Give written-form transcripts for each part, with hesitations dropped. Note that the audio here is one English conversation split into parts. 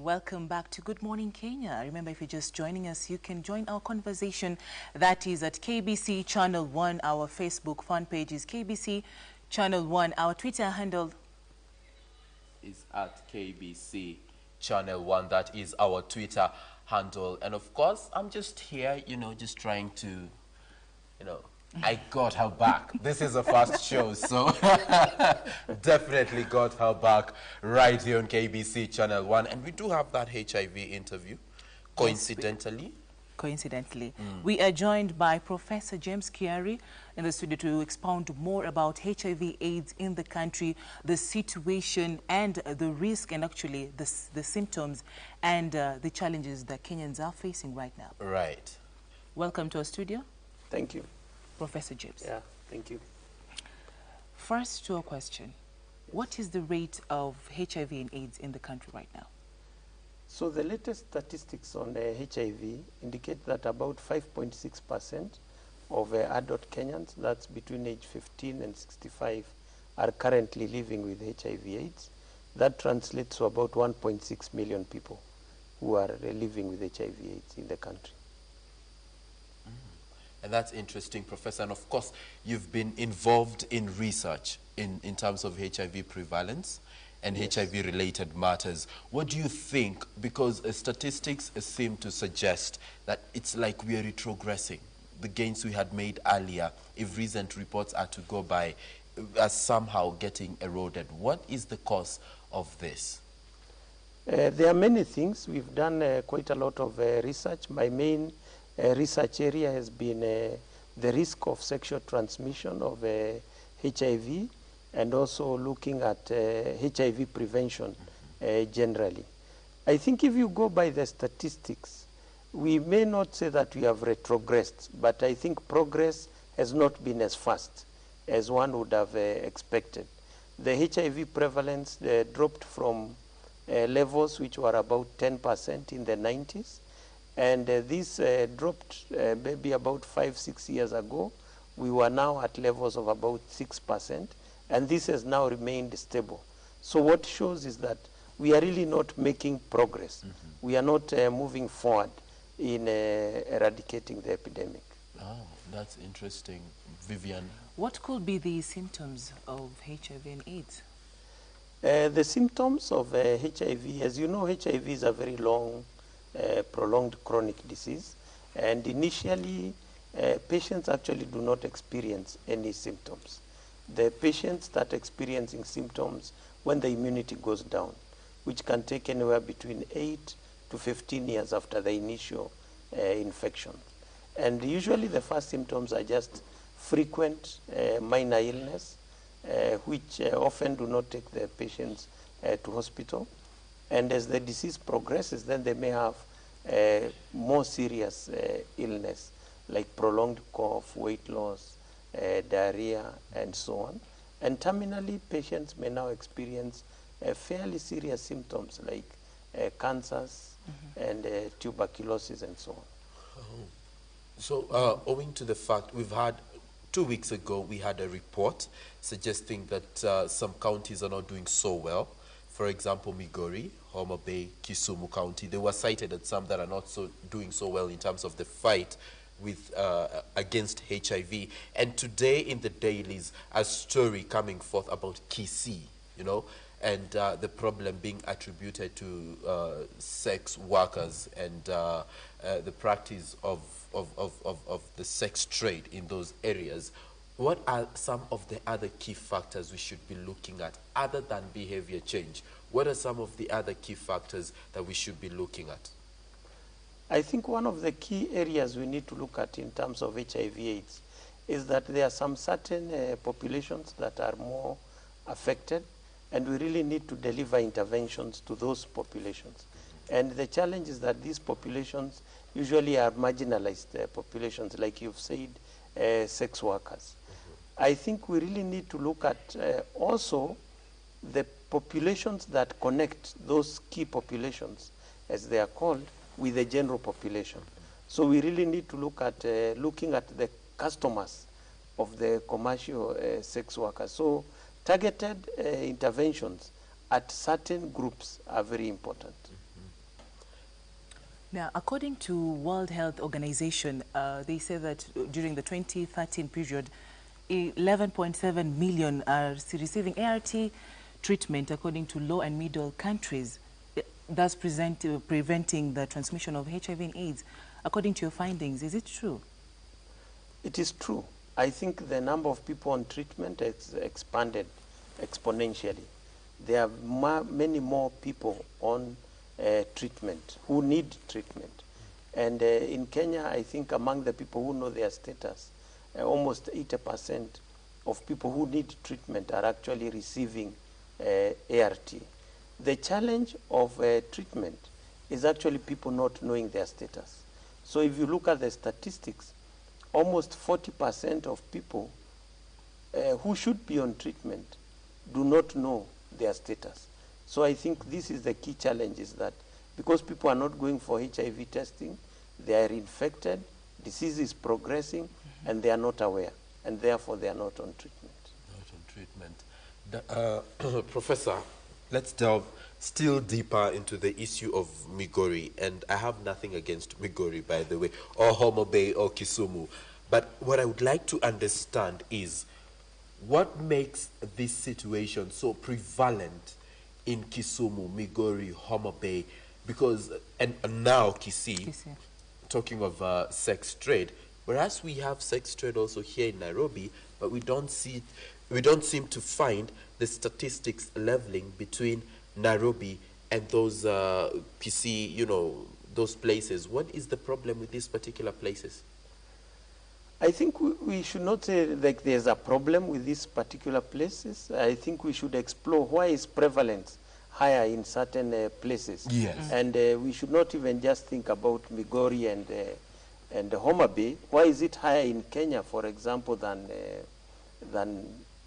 Welcome back to Good Morning Kenya. Remember, if you're just joining us, you can join our conversation. That is at KBC Channel 1. Our Facebook fan page is KBC Channel 1. Our Twitter handle is at KBC Channel 1. That is our Twitter handle. And of course, I'm just here, just trying to, I got her back. This is the first show, so definitely got her back right here on KBC Channel 1. And we do have that HIV interview, coincidentally. We are joined by Professor James Kiarie in the studio to expound more about HIV/AIDS in the country, the situation and the risk, and actually the symptoms and the challenges that Kenyans are facing right now. Right. Welcome to our studio. Thank you. Professor James. Yeah, thank you. First to a question. What is the rate of HIV and AIDS in the country right now? So the latest statistics on HIV indicate that about 5.6% of adult Kenyans, that's between age 15 and 65, are currently living with HIV/AIDS. That translates to about 1.6 million people who are living with HIV/AIDS in the country. And that's interesting, Professor. And of course, you've been involved in research in terms of HIV prevalence and yes, HIV-related matters. What do you think? Because statistics seem to suggest that it's like we are retrogressing. The gains we had made earlier, if recent reports are to go by, are somehow getting eroded. What is the cause of this? There are many things. We've done quite a lot of research. My main research area has been the risk of sexual transmission of HIV, and also looking at HIV prevention generally. I think if you go by the statistics, we may not say that we have retrogressed, but I think progress has not been as fast as one would have expected. The HIV prevalence dropped from levels which were about 10% in the 90s. And this dropped maybe about 5-6 years ago. We were now at levels of about 6%, and this has now remained stable. So what shows is that we are really not making progress. Mm-hmm. We are not moving forward in eradicating the epidemic. Oh, that's interesting. Vivian? What could be the symptoms of HIV and AIDS? The symptoms of HIV, as you know, HIV is a very prolonged chronic disease, and initially patients actually do not experience any symptoms. The patients start experiencing symptoms when the immunity goes down, which can take anywhere between 8 to 15 years after the initial infection. And usually the first symptoms are just frequent minor illness, which often do not take the patients to hospital. And as the disease progresses, then they may have more serious illness, like prolonged cough, weight loss, diarrhea, and so on. And terminally, patients may now experience fairly serious symptoms like cancers and tuberculosis and so on. Oh. So owing to the fact we've had 2 weeks ago, we had a report suggesting that some counties are not doing so well. For example, Migori, Homa Bay, Kisumu County, they were cited as some that are not doing so well in terms of the fight with against HIV. And today in the dailies, a story coming forth about Kisii, and the problem being attributed to sex workers and the practice of the sex trade in those areas. What are some of the other key factors we should be looking at other than behavior change? What are some of the other key factors that we should be looking at? I think one of the key areas we need to look at in terms of HIV/AIDS is that there are some certain populations that are more affected, and we really need to deliver interventions to those populations. And the challenge is that these populations usually are marginalized populations, like you've said, sex workers. I think we really need to look at also the populations that connect those key populations, as they are called, with the general population. So we really need to look at looking at the customers of the commercial sex workers. So targeted interventions at certain groups are very important. Now, according to World Health Organization, they say that during the 2013 period, 11.7 million are receiving ART treatment according to low and middle countries, thus preventing the transmission of HIV and AIDS. According to your findings, is it true? It is true. I think the number of people on treatment has expanded exponentially. There are many more people on treatment, who need treatment. And in Kenya, I think among the people who know their status, almost 80% of people who need treatment are actually receiving ART. The challenge of treatment is actually people not knowing their status. So if you look at the statistics, almost 40% of people who should be on treatment do not know their status. So I think this is the key challenge, is that because people are not going for HIV testing, they are infected, disease is progressing, and they are not aware, and therefore they are not on treatment. Not on treatment. Professor, let's delve still deeper into the issue of Migori, and I have nothing against Migori, by the way, or Homo Bay or Kisumu, but what I would like to understand is what makes this situation so prevalent in Kisumu, Migori, Homo Bay, because, and now Kisii, talking of sex trade, whereas we have sex trade also here in Nairobi, but we don't seem to find the statistics leveling between Nairobi and those Kisii, you know, those places. What is the problem with these particular places? I think we should not say like there's a problem with these particular places. I think we should explore why is prevalence higher in certain places. Yes. And we should not even just think about Migori and Homa Bay. Why is it higher in Kenya, for example, than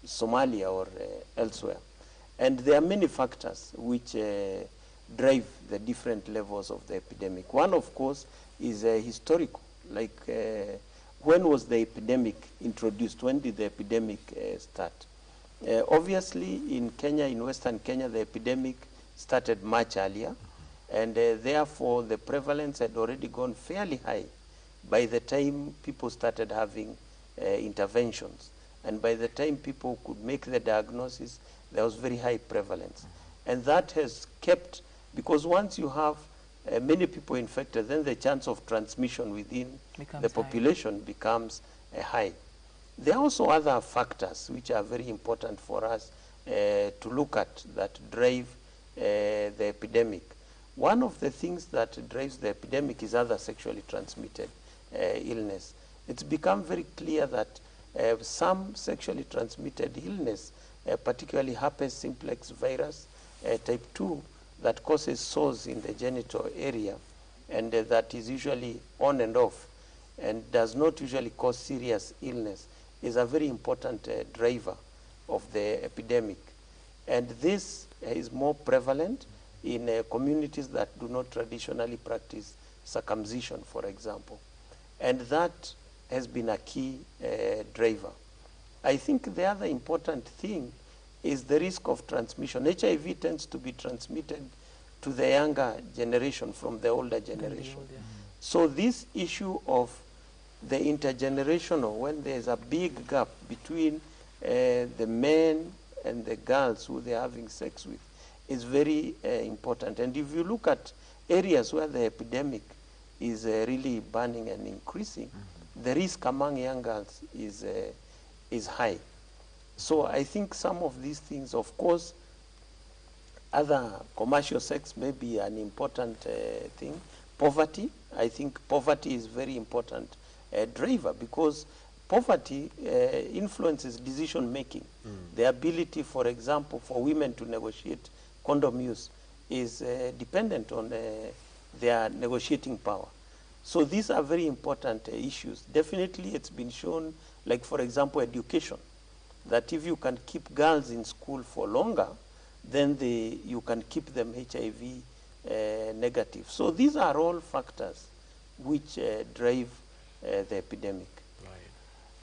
Somalia or elsewhere? And there are many factors which drive the different levels of the epidemic. One, of course, is historical, like when was the epidemic introduced? When did the epidemic start? Obviously, in Kenya, in Western Kenya, the epidemic started much earlier, and therefore the prevalence had already gone fairly high by the time people started having interventions. And by the time people could make the diagnosis, there was very high prevalence. And that has kept, because once you have many people infected, then the chance of transmission within the population becomes high. There are also other factors which are very important for us to look at that drive the epidemic. One of the things that drives the epidemic is other sexually transmitted illness. It's become very clear that some sexually transmitted illness, particularly herpes simplex virus type 2, that causes sores in the genital area, and that is usually on and off and does not usually cause serious illness, is a very important driver of the epidemic. And this is more prevalent in communities that do not traditionally practice circumcision, for example. And that has been a key driver. I think the other important thing is the risk of transmission. HIV tends to be transmitted to the younger generation from the older generation. So this issue of the intergenerational, when there's a big gap between the men and the girls who they're having sex with, is very important. And if you look at areas where the epidemic is really burning and increasing, the risk among young girls is high. So I think some of these things, of course, other commercial sex may be an important thing. Poverty, I think poverty is very important driver, because poverty influences decision making. The ability, for example, for women to negotiate condom use is dependent on their negotiating power. So these are very important issues. Definitely it's been shown, like for example, education, that if you can keep girls in school for longer, then you can keep them HIV negative. So these are all factors which drive the epidemic. Right.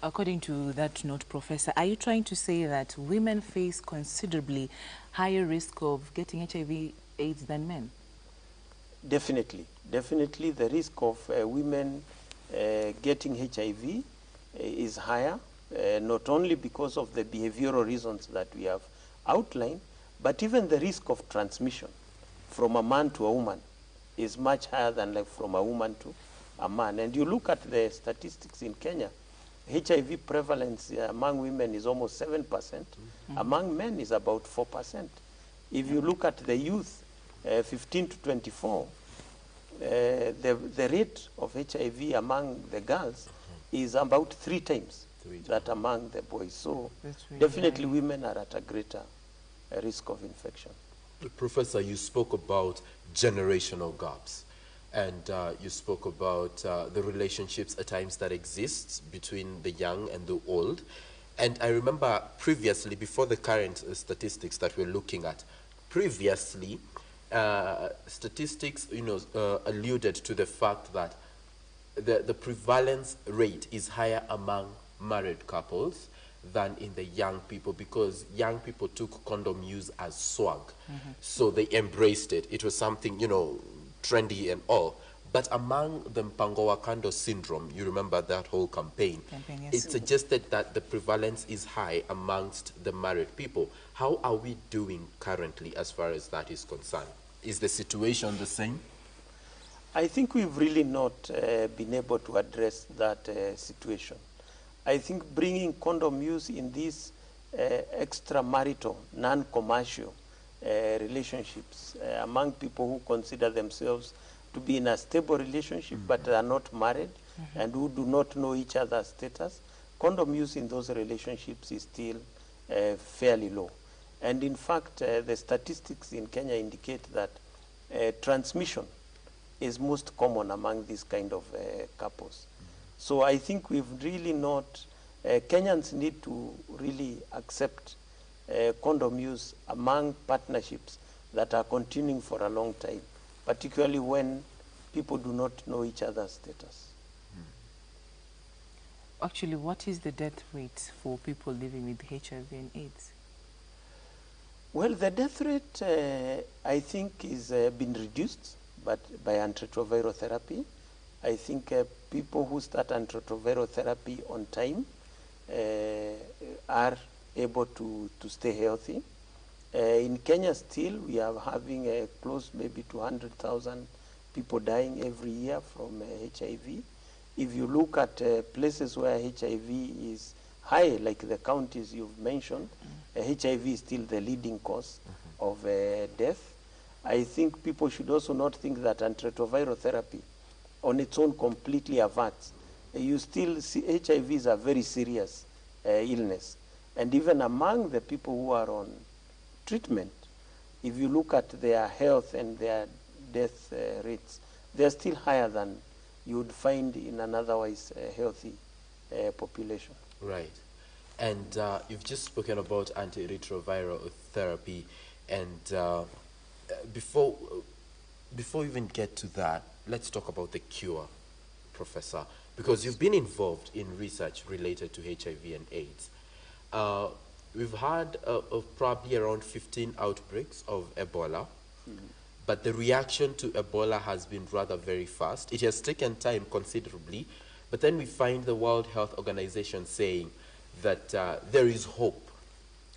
According to that note, Professor, are you trying to say that women face considerably higher risk of getting HIV/AIDS than men? Definitely. definitely the risk of women getting HIV is higher, not only because of the behavioral reasons that we have outlined, but even the risk of transmission from a man to a woman is much higher than like from a woman to a man. And you look at the statistics in Kenya, HIV prevalence among women is almost 7%. Among men is about 4%. If you look at the youth, 15 to 24, the rate of HIV among the girls is about 3 times that among the boys. So really definitely high. women are at a greater risk of infection. Professor, you spoke about generational gaps, and you spoke about the relationships at times that exist between the young and the old. And I remember previously, before the current statistics that we're looking at, previously, statistics, alluded to the fact that the prevalence rate is higher among married couples than in the young people, because young people took condom use as swag. So they embraced it. It was something, trendy and all. But among the Mpango wa Kando syndrome, you remember that whole campaign, Yes. it suggested that the prevalence is high amongst the married people. How are we doing currently as far as that is concerned? Is the situation the same? I think we've really not been able to address that situation. I think bringing condom use in these extramarital, non-commercial relationships among people who consider themselves to be in a stable relationship but are not married and who do not know each other's status, condom use in those relationships is still fairly low. And in fact, the statistics in Kenya indicate that transmission is most common among these kind of couples. So I think we've really not, Kenyans need to really accept condom use among partnerships that are continuing for a long time, particularly when people do not know each other's status. Actually, what is the death rate for people living with HIV and AIDS? Well, the death rate, I think, is been reduced but by antiretroviral therapy. I think people who start antiretroviral therapy on time are able to stay healthy. In Kenya still, we are having close maybe to 100,000 people dying every year from HIV. If you look at places where HIV is high, like the counties you've mentioned, HIV is still the leading cause of death. I think people should also not think that antiretroviral therapy on its own completely averts. You still see HIV is a very serious illness. And even among the people who are on treatment, if you look at their health and their death rates, they're still higher than you would find in an otherwise healthy population. Right. And you've just spoken about antiretroviral therapy, and before we even get to that, let's talk about the cure, Professor, because you've been involved in research related to HIV and AIDS. We've had probably around 15 outbreaks of Ebola, but the reaction to Ebola has been rather very fast. It has taken time considerably, but then we find the World Health Organization saying that there is hope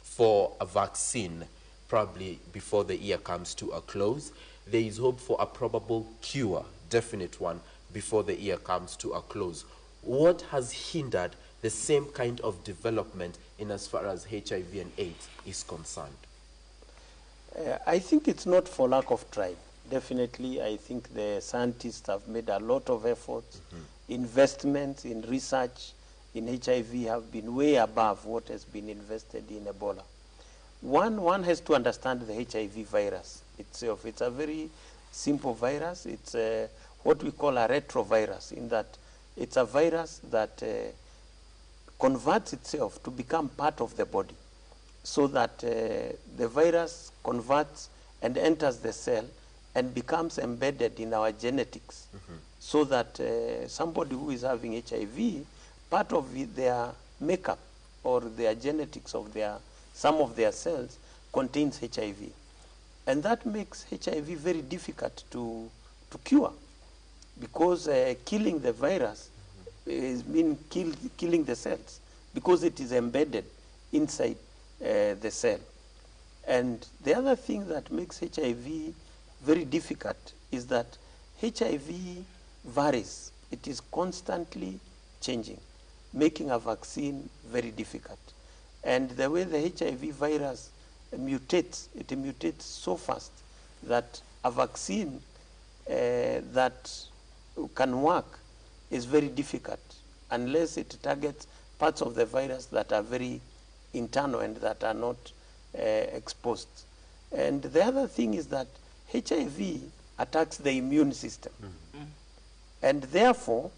for a vaccine probably before the year comes to a close. There is hope for a probable cure, definite one, before the year comes to a close. What has hindered the same kind of development in as far as HIV and AIDS is concerned? I think it's not for lack of trying. Definitely, I think the scientists have made a lot of efforts. Investments in research in HIV have been way above what has been invested in Ebola. One has to understand the HIV virus itself. It's a very simple virus. It's what we call a retrovirus, in that it's a virus that converts itself to become part of the body, so that the virus converts and enters the cell and becomes embedded in our genetics, so that somebody who is having HIV, part of their makeup or their genetics of some of their cells contains HIV. And that makes HIV very difficult to cure. because killing the virus is mean killing the cells, because it is embedded inside the cell. And the other thing that makes HIV very difficult is that HIV varies. It is constantly changing, making a vaccine very difficult. And the way the HIV virus mutates, it mutates so fast that a vaccine that can work is very difficult unless it targets parts of the virus that are very internal and that are not exposed. And the other thing is that HIV attacks the immune system. And therefore,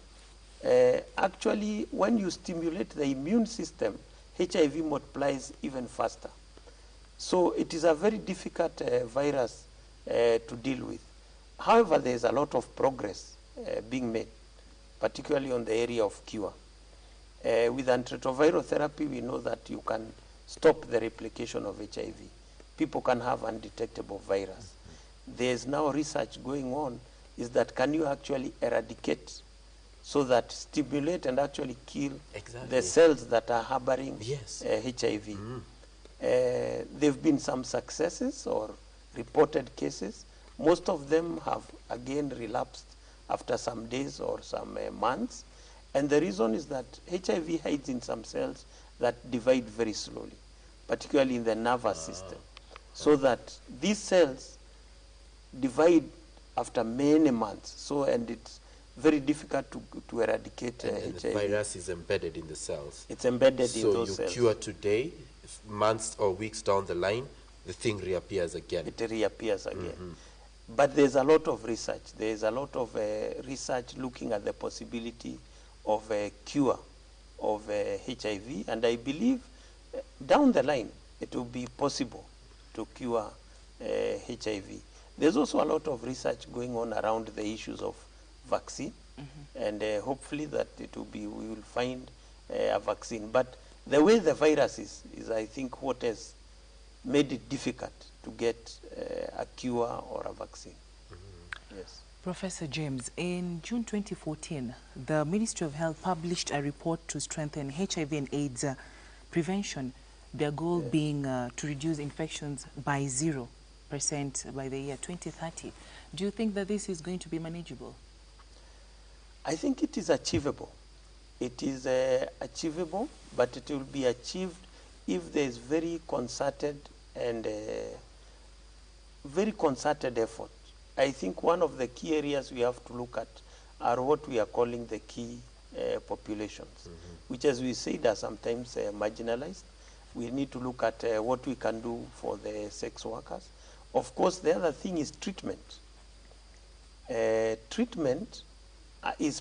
actually, when you stimulate the immune system, HIV multiplies even faster. So it is a very difficult virus to deal with. However, there is a lot of progress being made, particularly on the area of cure. With antiretroviral therapy, we know that you can stop the replication of HIV. People can have undetectable virus. There is now research going on, is that can you actually eradicate, so that stimulate and actually kill the cells that are harboring HIV. There have been some successes or reported cases. Most of them have again relapsed after some days or some months. And the reason is that HIV hides in some cells that divide very slowly, particularly in the nervous system. So that these cells divide after many months. So, and it's very difficult to eradicate and HIV. The virus is embedded in the cells. It's embedded in those cells. So you cure today, months or weeks down the line, the thing reappears again. It reappears again. But there's a lot of research. There's a lot of research looking at the possibility of a cure of HIV. And I believe down the line, it will be possible to cure HIV. There's also a lot of research going on around the issues of vaccine, and hopefully that it will be, we will find a vaccine. But the way the virus is I think what has made it difficult to get a cure or a vaccine. Yes. Professor James, in June 2014, the Ministry of Health published a report to strengthen HIV and AIDS prevention, their goal being to reduce infections by 0% by the year 2030. Do you think that this is going to be manageable? I think it is achievable. It is achievable, but it will be achieved if there is very concerted and very concerted effort. I think one of the key areas we have to look at are what we are calling the key populations, which, as we said, are sometimes marginalized. We need to look at what we can do for the sex workers. Of course, the other thing is treatment. Treatment is